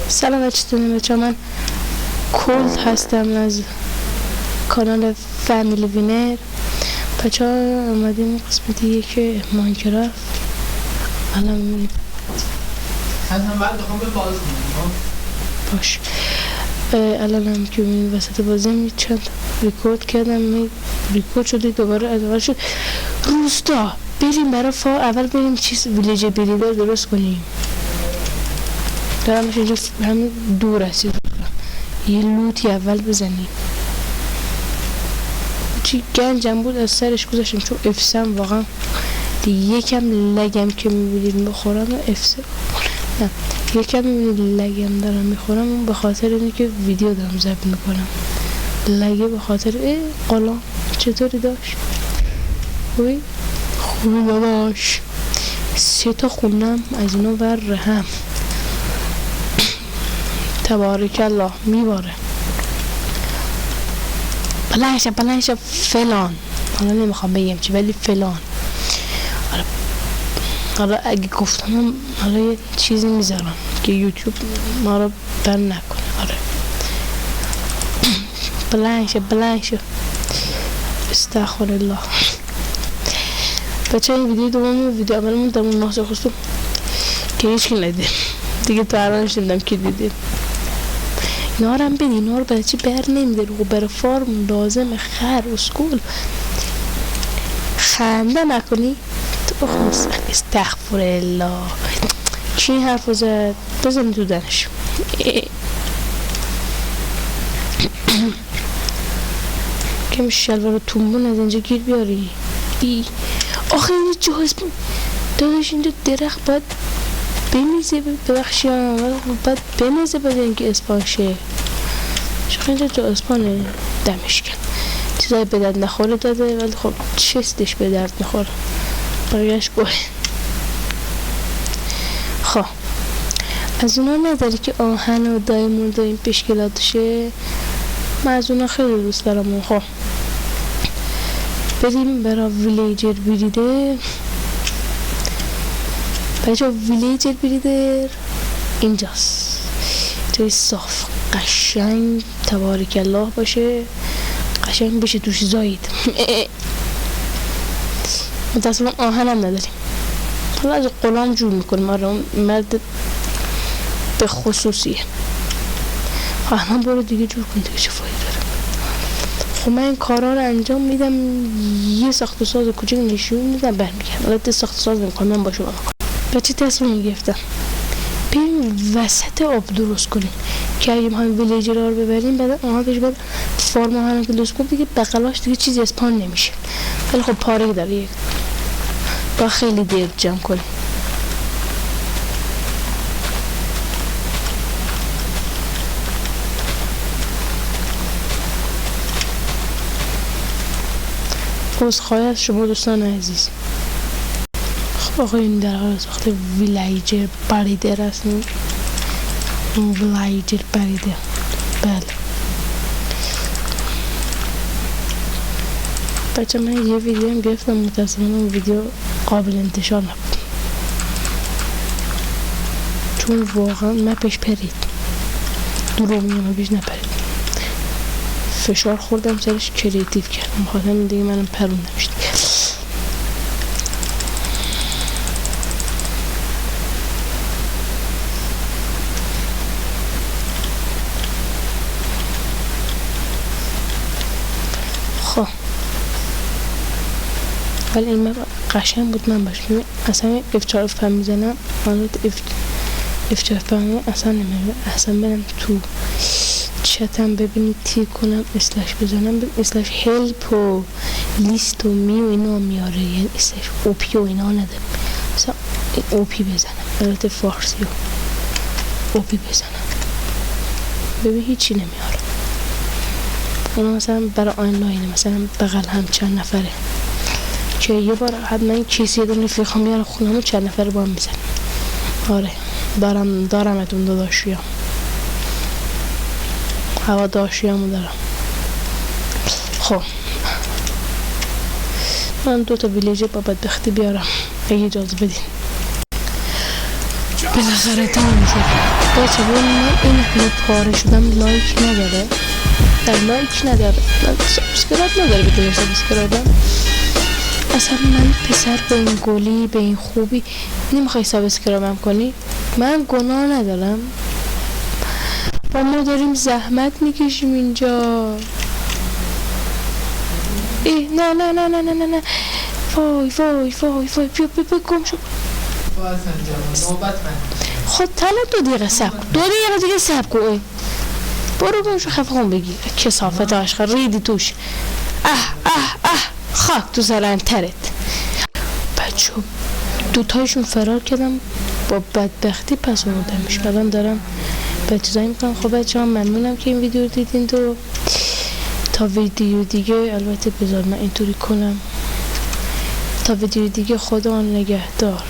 سلام بچه من کلد هستم از کانال فامیلی وینر. بچه ها اومدیم قسمت یک ماینکرافت. الان میبینیم هم بعد بخوام به باز کنم باش. الان هم که میبینیم وسط بازی چند ریکورد کردم، ریکورد شده دوباره ادامه شد. روستا بریم برای اول بریم چیز ویلیج بریدر درست کنیم. دارمش اینجا همین دور رسید، یه لوتی اول بزنیم. چی گنجم بود از سرش گذاشتم چون افسم واقعا یکم لگم که میبینید بخورم افسم نه یکم میبینید لگم دارم میخورم اون به خاطر اینه که ویدیو دارم ضبط میکنم. لگه به خاطر قلام چطوری داشت؟ خوبی داداش. 3 تا خونم از اینو بر هم تبارک الله میباره. بلنشه فلان. حالا نمیخوام بگم چی ولی فلان. حالا اگه گفتم حالا یه چیزی میذارم که یوتیوب ما رو بند نکنه. آره بلنشه استغفر الله. بچه این ویدیو دوم ویدیو اولمون در ماه خواستم که هیچ کی ندید دیگه. تو الانش نمیدم که دیدید. اینا رو هم بدین، اینا رو برای چی بر نمیده؟ رو برای فارم لازمه. خر اسکول خنده نکنی تو بخونس. استغفر الله. کی این حرف رو زد؟ بزنی تو دنش. کم شلوار تومبون از اینجا گیر بیاری. آخه این جهاز داداش اینجا درخت باید بمیزه ببخشی باید بمیزه باید اینکه اسپان شه. چون اینجا جا اسپانه دمش کن. چیزایی به درد نخوره داده ولی خب چستش به درد نخوره بقیهش گوه. خب از اونا نداری که آهن و دایموند و این پیشکلاتشه؟ من از اونا خیلی دوست دارم. خب بریم برای ویلیجر بریدر. بچه ویلیجر بریدر اینجاست. جای صاف قشنگ تبارک الله باشه، قشنگ بشه توش زایید. متاسفم آهن هم نداریم. حالا از غلام جور میکنیم. آره مرد به خصوصیه. آهن برو دیگه جور کن دیگه چه فایده داره. خب من این کارا رو انجام میدم، یه ساخت و ساز کوچیک نشون میدم برمیگردم. البته ساخت و ساز نمیکنم، من باشم بچه تصمیم گرفتم بریم وسط آب درست کنیم که اگه ما هم ویلیجر رو ببریم بعد آنها بهش بعد فارم ها هم درست کنیم دیگه بغلاش دیگه چیزی اسپان نمیشه. ولی خب پاره داره یک با خیلی دیر جمع کنیم. عذرخواهی از شما دوستان عزیز. خب آقا این در حال وقت ویلیجر بریدر هستیم. ویلیجر بریدر بله بچه من یه ویدیو هم گرفتم متاسفانه اون ویدیو قابل انتشار نبود چون واقعا مپش پرید. دروغ میگم مپش نپرید. فشار خوردم سرش کریتیو کردم خواهدم دیگه منم پرون نمیشد. خب ولی این قشنگ بود. من باش اصلا F4 F5 میزنم حالت F4 F5 اصلا نمیره. اصلا برم تو چتم ببینید تیک کنم اسلش بزنم اسلش هلپ و لیست و می و اینا میاره. یعنی اسلش اوپی و اینا نده. مثلا اوپی بزنم البته فارسی و اوپی بزنم ببین هیچی نمیاره. اونا مثلا برای آنلاینه مثلا بغل هم چند نفره که یه بار حتما کسی دونه رفیقام میاره خونم و چند نفره با هم میزنم. آره دارم اتون داداشیام هوا داشتیامو دارم. خب من 2 تا ویلیجر بابت بختی بیارم اگه اجازه بدین. بالاخره تموم شد. بچه من این همه پاره شدم لایک نداره، لایک نداره، سابسکرایب نداره، بدون سابسکرایبم. اصلا من پسر به این گلی به این خوبی نمیخوای سابسکرایبم کنی؟ من گناه ندارم و ما داریم زحمت میکشیم اینجا. نه نه نه نه نه نه نه وای وای وای وای بیا گم شو. نوبت من خود تنها 2 دقیقه صبر کن، 2 دقیقه دیگه صبر کن. برو گم شو خفه خون بگیر کثافت عشق ریدی توش. خاک تو سرانترت. بچه 2 تایشون فرار کردم با بدبختی پس اومدمش. الان دارم به چیزایی میکنم. خب بچه هم ممنونم که این ویدیو رو دیدین. تا ویدیو دیگه البته بذار من اینطوری کنم. تا ویدیو دیگه خدا نگهدار.